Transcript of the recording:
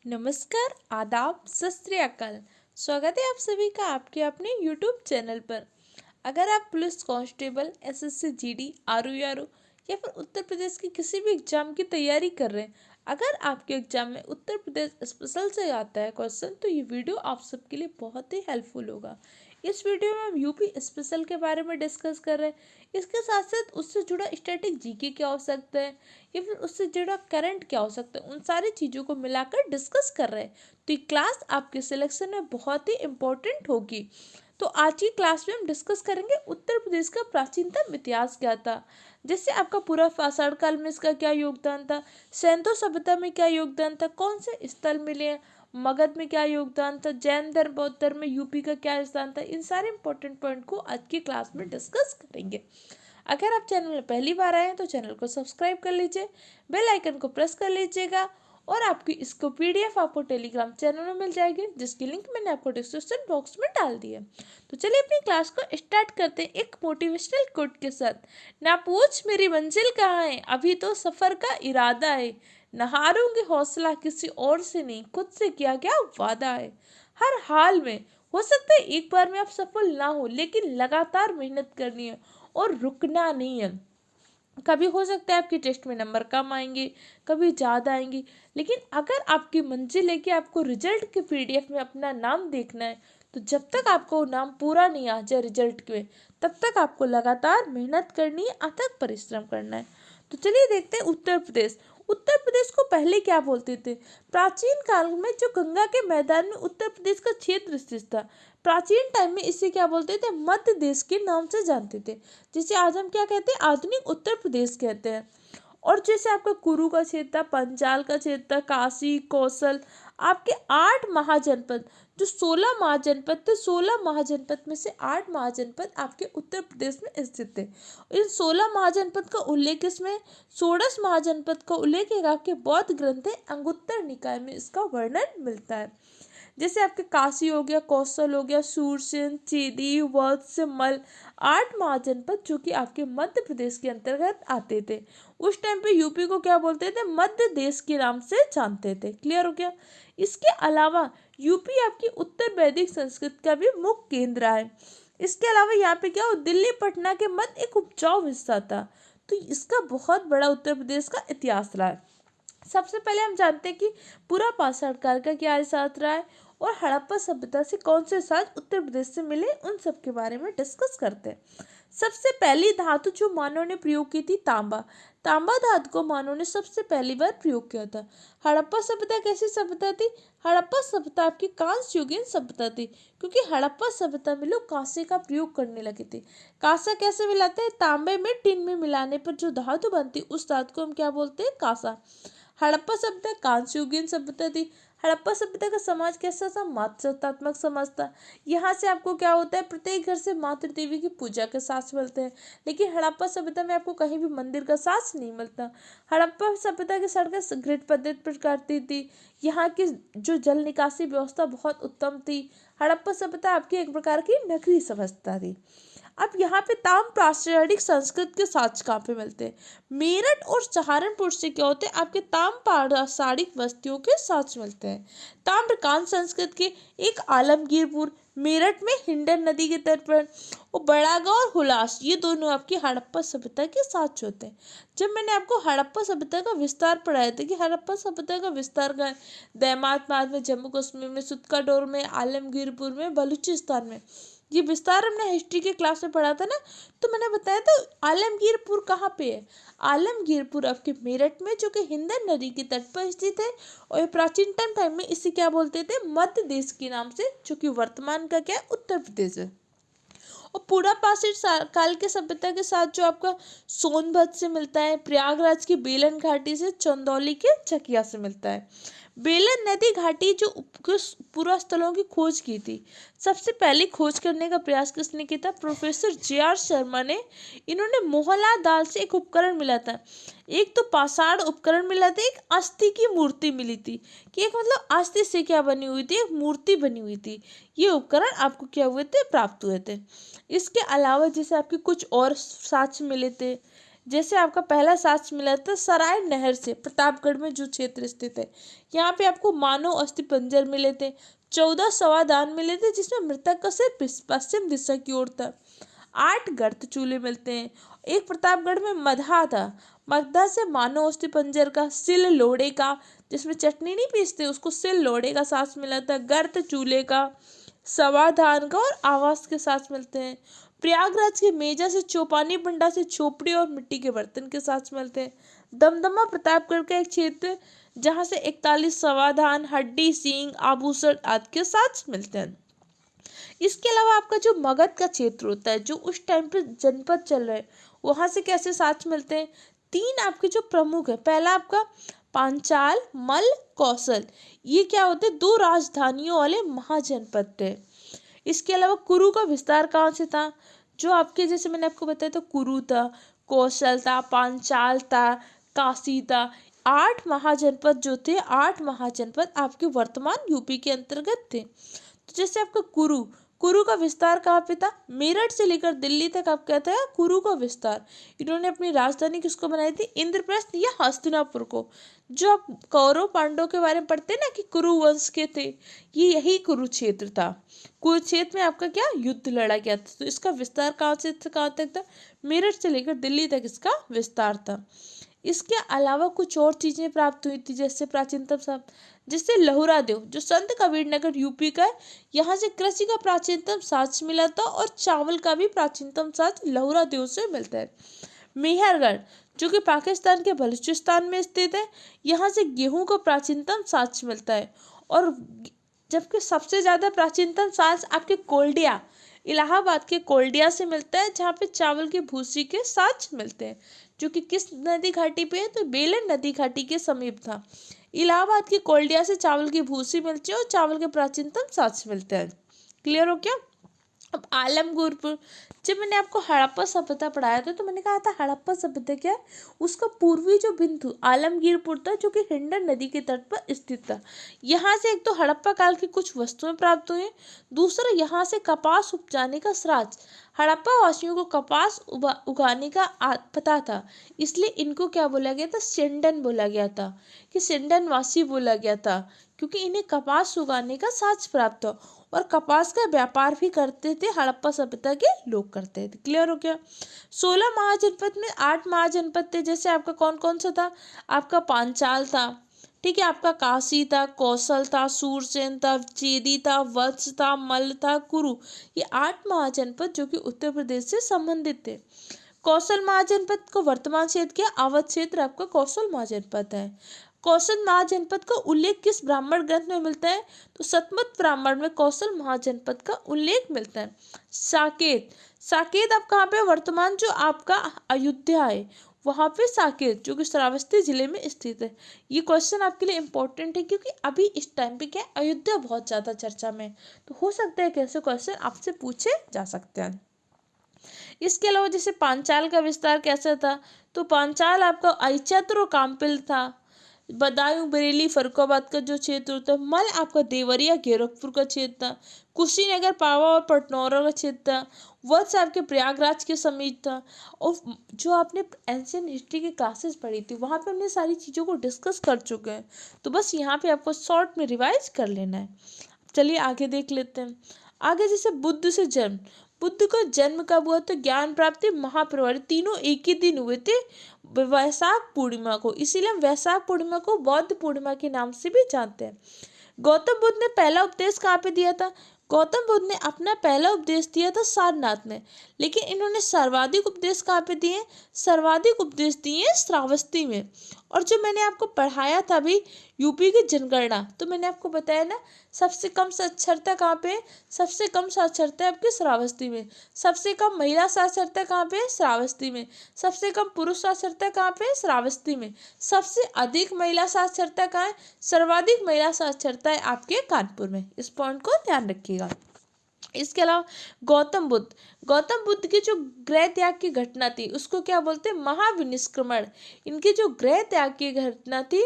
नमस्कार, आदाब, सत श्री अकाल। स्वागत है आप सभी का आपके अपने YouTube चैनल पर। अगर आप police constable, SSC, GD, RO या फिर उत्तर प्रदेश की किसी भी एग्जाम की तैयारी कर रहे हैं, अगर आपके एग्जाम में उत्तर प्रदेश स्पेशल से आता है क्वेश्चन, तो ये वीडियो आप सबके लिए बहुत ही हेल्पफुल होगा। इस वीडियो में हम यूपी स्पेशल के बारे में डिस्कस कर रहे हैं। इसके साथ साथ उससे जुड़ा स्टैटिक जीके क्या हो सकता है या फिर उससे जुड़ा करंट क्या हो सकता है, उन सारी चीज़ों को मिलाकर डिस्कस कर रहे हैं। तो ये क्लास आपके सिलेक्शन में बहुत ही इम्पोर्टेंट होगी। तो आज की क्लास में हम डिस्कस करेंगे उत्तर प्रदेश का प्राचीनतम इतिहास क्या था, जैसे आपका पूरा पाषाण काल में इसका क्या योगदान था, सैंतो सभ्यता में क्या योगदान था, कौन से स्थल मिले हैं, मगध में क्या योगदान था, जैन धर्म बौद्ध धर्म में यूपी का क्या स्थान था। इन सारे इंपॉर्टेंट पॉइंट को आज की क्लास में डिस्कस करेंगे। अगर आप चैनल में पहली बार आए हैं तो चैनल को सब्सक्राइब कर लीजिए, बेल आइकन को प्रेस कर लीजिएगा और आपकी इसको पीडीएफ आपको टेलीग्राम चैनल में मिल जाएगी, जिसकी लिंक मैंने आपको डिस्क्रिप्शन बॉक्स में डाल दी है। तो चलिए अपनी क्लास को स्टार्ट करते हैं एक मोटिवेशनल कोट के साथ। ना पूछ मेरी मंजिल कहाँ है, अभी तो सफर का इरादा है। न हारूंगी हौसला किसी और से नहीं, खुद से किया गया वादा है। हर हाल में हो सकता है एक बार में आप सफल ना हो, लेकिन लगातार मेहनत करनी है और रुकना नहीं है। कभी हो सकता है आपके टेस्ट में नंबर कम आएंगे, कभी ज़्यादा आएंगे, लेकिन अगर आपकी मंजिल है कि आपको रिजल्ट के पीडीएफ में अपना नाम देखना है, तो जब तक आपको नाम पूरा नहीं आ जाए रिजल्ट में, तब तक आपको लगातार मेहनत करनी है, अथक परिश्रम करना है। तो चलिए देखते हैं उत्तर प्रदेश। उत्तर प्रदेश को पहले क्या बोलते थे? प्राचीन काल में जो गंगा के मैदान में उत्तर प्रदेश का क्षेत्र स्थित था, प्राचीन टाइम में इसे क्या बोलते थे? मध्य देश के नाम से जानते थे, जिसे आज हम क्या कहते हैं? आधुनिक उत्तर प्रदेश कहते हैं। और जैसे आपका कुरु का क्षेत्र था, पंचाल का क्षेत्र था, काशी, कौशल, आपके 8 महाजनपद, जो 16 महाजनपद थे, 16 महाजनपद में से 8 महाजनपद आपके उत्तर प्रदेश में स्थित थे। इन 16 महाजनपद का उल्लेख इसमें, षोडश महाजनपद का उल्लेख एक आपके बौद्ध ग्रंथ है अंगुत्तर निकाय में इसका वर्णन मिलता है। जैसे आपके काशी हो गया, कौशल हो गया, सूरसेन, चेदी, वत्स, मल, 8 महाजनपद जो कि आपके मध्य प्रदेश के अंतर्गत आते थे। उस टाइम पे यूपी को क्या बोलते थे? मध्य देश के नाम से जानते थे। क्लियर हो गया? इसके अलावा यूपी आपकी उत्तर वैदिक संस्कृत का भी मुख्य केंद्र है। इसके अलावा यहाँ पे क्या हो, दिल्ली पटना के मध्य एक उपजाऊ हिस्सा था। तो इसका बहुत बड़ा उत्तर प्रदेश का इतिहास रहा है। सबसे पहले हम जानते हैं कि पूरा पाषाण काल का क्या साथ रहा है और हड़प्पा सभ्यता से कौन से साथ उत्तर प्रदेश से मिले, उन सब के बारे में डिस्कस करते हैं। सबसे पहली धातु जो मानव ने प्रयोग की थी, तांबा। तांबा धातु को मानव ने सबसे पहली बार प्रयोग किया था। हड़प्पा सभ्यता कैसी सभ्यता थी? हड़प्पा सभ्यता आपकी कांस्य युगीन सभ्यता थी, क्योंकि हड़प्पा सभ्यता में लोग कांसे का प्रयोग करने लगे थे। कांसा कैसे मिलाते हैं? तांबे में टिन में मिलाने पर जो धातु बनती है, उस धातु को हम क्या बोलते हैं? कांसा। हड़प्पा सभ्यता कांस्य युगीन सभ्यता थी। हड़प्पा सभ्यता का समाज कैसा था? मातृत्वात्मक समाज था। यहाँ से आपको क्या होता है? प्रत्येक घर से मातृ देवी की पूजा के साथ मिलते हैं, लेकिन हड़प्पा सभ्यता में आपको कहीं भी मंदिर का साथ नहीं मिलता। हड़प्पा सभ्यता की सड़कें ग्रिड पद्धति पर करती थी। यहाँ की जो जल निकासी व्यवस्था बहुत उत्तम थी। हड़प्पा सभ्यता आपकी एक प्रकार की नगरीय सभ्यता थी। अब यहाँ पे ताम प्रासादिक संस्कृत के साक्ष्य कहाँ पे मिलते हैं? मेरठ और सहारनपुर से क्या होते हैं? आपके ताम प्रासादिक बस्तियों के साक्ष्य मिलते हैं। ताम्रकांत संस्कृत के एक आलमगीरपुर, मेरठ में हिंडन नदी के तट पर, और बड़ागांव और हुलास, ये दोनों आपकी हड़प्पा सभ्यता के साक्ष्य होते हैं। जब मैंने आपको हड़प्पा सभ्यता का विस्तार पढ़ाया था कि हड़प्पा सभ्यता का विस्तार का दैमात में, जम्मू कश्मीर में, सुत्काडोर में, आलमगीरपुर में, बलूचिस्तान में, ये विस्तार हमने हिस्ट्री के क्लास में पढ़ा था ना। तो मैंने बताया था आलमगीरपुर कहाँ पे है? आलमगीरपुर आपके मेरठ में, जो कि हिंदन नदी के तट पर स्थित है। और ये प्राचीन टाइम में इसे क्या बोलते थे? मध्य देश के नाम से, जो कि वर्तमान का क्या है? उत्तर प्रदेश है। और पूरा पाषाण काल के सभ्यता के साथ जो आपका सोनभद्र से मिलता है, प्रयागराज की बेलन घाटी से, चंदौली के चकिया से मिलता है। बेलन नदी घाटी जो पूरा स्थलों की खोज की थी, सबसे पहले खोज करने का प्रयास किसने किया था? Professor JR. शर्मा ने। इन्होंने मोहनलाल दास से एक उपकरण मिला था, एक तो पाषाण उपकरण मिला था, एक अस्थि की मूर्ति मिली थी, कि एक मतलब अस्थि से क्या बनी हुई थी? एक मूर्ति बनी हुई थी। ये उपकरण आपको क्या हुए थे? प्राप्त हुए थे। इसके अलावा जैसे आपके कुछ और साक्ष्य मिले थे, जैसे आपका पहला साक्ष्य मिला था सराय नहर से, प्रतापगढ़ में जो क्षेत्र स्थित है। यहाँ पे आपको मानव अस्थिपंजर मिले थे। 14 शवाधान मिले थे जिसमें मृतक का सिर पश्चिम दिशा की ओर था। 8 गर्त चूल्हे मिलते हैं। एक प्रतापगढ़ में मदहा था। मदहा से मानव अस्थिपंजर का, सिल लोड़े का, जिसमें चटनी नहीं पीसते उसको सिल लोड़े का साक्ष्य मिला था। गर्त चूल्हे का, समाधान का और आवास के साथ मिलते हैं। प्रयागराज के मेजा से, चौपानी बंडा से झोपड़ी और मिट्टी के बर्तन के साथ मिलते हैं। दमदमा प्रतापगढ़ का एक क्षेत्र जहां से 41 समाधान, हड्डी, सींग, आभूषण आदि के साथ मिलते हैं। इसके अलावा आपका जो मगध का क्षेत्र होता है, जो उस टाइम पे जनपद चल रहे हैं, वहां से कैसे साक्ष्य मिलते हैं? 3 आपके जो प्रमुख है, पहला आपका पांचाल, मल, कौशल, ये क्या होते हैं? 2 राजधानियों वाले महाजनपद थे। इसके अलावा कुरु का विस्तार कहाँ से था? जो आपके, जैसे मैंने आपको बताया तो कुरु था, कौशल था, पांचाल था, काशी था। 8 महाजनपद जो थे, 8 महाजनपद आपके वर्तमान यूपी के अंतर्गत थे। तो जैसे आपका कुरु, कुरु का विस्तार कहाँ पे था? मेरठ से लेकर दिल्ली तक आप कहते हैं कुरु का विस्तार। इन्होंने अपनी राजधानी किसको बनाई थी? इंद्रप्रस्थ या हस्तिनापुर को। जो आप कौरव पांडव के बारे में पढ़ते हैं ना कि कुरु वंश के थे, ये यही कुरुक्षेत्र था। कुरुक्षेत्र में आपका क्या युद्ध लड़ा गया था। तो इसका विस्तार कहाँ से कहाँ तक था? मेरठ से लेकर दिल्ली तक इसका विस्तार था। इसके अलावा कुछ और चीजें प्राप्त हुई थी, जैसे प्राचीनतम शब्द, जिससे लहुरा देव जो संत कबीर नगर यूपी का है, यहाँ से कृषि का प्राचीनतम साक्ष्य मिला था और चावल का भी प्राचीनतम साक्ष्य लहुरा देव से मिलता है। मेहरगढ़ जो कि पाकिस्तान के बलूचिस्तान में स्थित है, यहाँ से गेहूं का प्राचीनतम साक्ष्य मिलता है। और जबकि सबसे ज्यादा प्राचीनतम साक्ष्य आपके कोल्डिया, इलाहाबाद के कोल्डिया से मिलता है, जहाँ पे चावल की भूसी के साक्ष्य मिलते हैं, जो कि किस नदी घाटी पे है? तो बेलन नदी घाटी के समीप था। इलाहाबाद की कोल्डिया से चावल की भूसी मिलती है और चावल के प्राचीनतम साक्ष्य मिलते हैं। क्लियर हो क्या? अब आलमगीरपुर, जब मैंने आपको हड़प्पा सभ्यता पढ़ाया था तो मैंने कहा था हड़प्पा सभ्यता क्या है? उसका पूर्वी जो बिंदु आलमगीरपुर था, जो कि हिंडन नदी के तट पर स्थित था। यहाँ से एक तो हड़प्पा काल की कुछ वस्तुएं प्राप्त हुई, दूसरा यहाँ से कपास उपजाने का श्राद्ध। हड़प्पा वासियों को कपास उगाने का पता था, इसलिए इनको क्या बोला गया था? सिंडन बोला गया था, कि सिंडन वासी बोला गया था, क्योंकि इन्हें कपास उगाने का साक्ष्य प्राप्त हो। और कपास का व्यापार भी करते थे, हड़प्पा सभ्यता के लोग करते थे। क्लियर हो गया? 16 महाजनपद में 8 महाजनपद थे। जैसे आपका कौन कौन सा था? आपका पांचाल था, ठीक है, आपका काशी था, कौशल था, सूरसेन था, चेदी था, वत्स था, मल्ल था, कुरु। ये 8 महाजनपद जो कि उत्तर प्रदेश से संबंधित थे। कौशल महाजनपद को वर्तमान क्षेत्र क्या? अवध क्षेत्र आपका कौशल महाजनपद है। कौशल महाजनपद का उल्लेख किस ब्राह्मण ग्रंथ में मिलता है? तो सतमत ब्राह्मण में कौशल महाजनपद का उल्लेख मिलता है। साकेत, साकेत आप कहाँ पे? वर्तमान जो आपका अयोध्या है वहां पे साकेत, जो कि श्रावस्ती जिले में स्थित है। ये क्वेश्चन आपके लिए इंपॉर्टेंट है क्योंकि अभी इस टाइम पे क्या है? अयोध्या बहुत ज्यादा चर्चा में, तो हो सकता है कि ऐसे क्वेश्चन आपसे पूछे जा सकते हैं। इसके अलावा जैसे पांचाल का विस्तार कैसा था? तो पांचाल आपका अहिचत्र और काम्पिल था। बदायूं, बरेली, फर्रुखाबाद का जो क्षेत्र होता है। मल आपका देवरिया, गोरखपुर का क्षेत्र था। कुशीनगर, पावा और पटनौरा का क्षेत्र था। वत्स आपके प्रयागराज के समीप था। और जो आपने एंशियंट हिस्ट्री की क्लासेस पढ़ी थी वहाँ पे हमने सारी चीज़ों को डिस्कस कर चुके हैं, तो बस यहाँ पे आपको शॉर्ट में रिवाइज कर लेना है। चलिए आगे देख लेते हैं। आगे जैसे बुद्ध से जन्म, बुद्ध का जन्म कब हुआ? तो ज्ञान प्राप्ति, महाप्रवाह, तीनों एक ही दिन हुए थे, वैशाख पूर्णिमा को। इसीलिए हम वैशाख पूर्णिमा को बौद्ध पूर्णिमा के नाम से भी जानते हैं। गौतम बुद्ध ने पहला उपदेश कहाँ पे दिया था? गौतम बुद्ध ने अपना पहला उपदेश दिया था सारनाथ में, लेकिन इन्होंने सर्वाधिक उपदेश कहाँ पे दिए? सर्वाधिक उपदेश दिए श्रावस्ती में। और जो मैंने आपको पढ़ाया था अभी यूपी की जनगणना, तो मैंने आपको बताया ना सबसे कम साक्षरता कहाँ पे है? सबसे कम साक्षरता है आपके श्रावस्ती में। सबसे कम महिला साक्षरता कहाँ पे है? श्रावस्ती में। सबसे कम पुरुष साक्षरता कहाँ पे है? श्रावस्ती में। सबसे अधिक महिला साक्षरता कहाँ है? सर्वाधिक महिला साक्षरता है आपके कानपुर में। इस पॉइंट को ध्यान रखिएगा। इसके अलावा गौतम बुद्ध की जो गृह त्याग की घटना थी उसको क्या बोलते हैं? महाविनिष्क्रमण। इनकी जो गृह त्याग की घटना थी